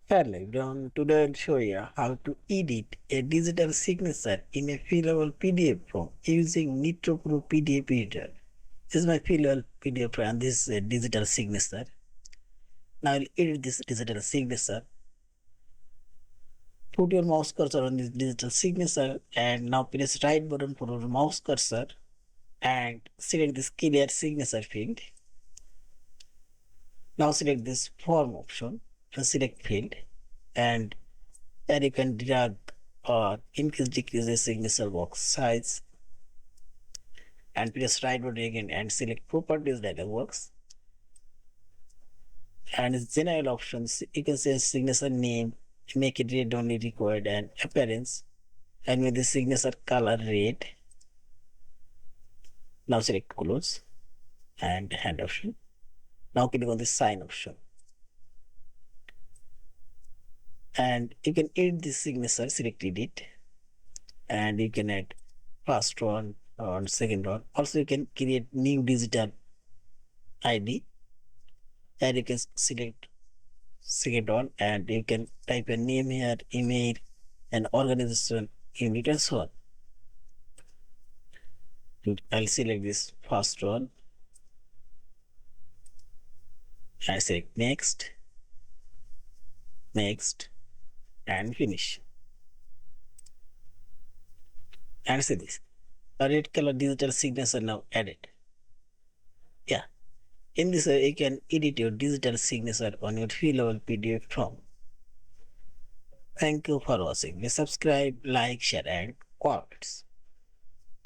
Hello everyone, today I'll show you how to edit a digital signature in a fillable PDF form using Nitro Pro PDF Editor. This is my fillable PDF form and this is a digital signature. Now I'll edit this digital signature. Put your mouse cursor on this digital signature and now press right button for your mouse cursor and select this clear signature field. Now select this form option and select field, and here you can drag or increase decrease the signature box size and press right button again and select properties dialog box, and its general options you can say signature name, make it read only required, and appearance, and with the signature color red. Now select close and hand option. Now click on the sign option and you can edit the signature. Select edit and you can add first one or second one. Also you can create new digital ID and you can select second one and you can type a name here, email, and organization unit and so on. I'll select this first one and select next, next, and finish. And see this, a red color digital signature now added. Yeah, in this way you can edit your digital signature on your fillable PDF form. Thank you for watching. Please subscribe, like, share, and comments.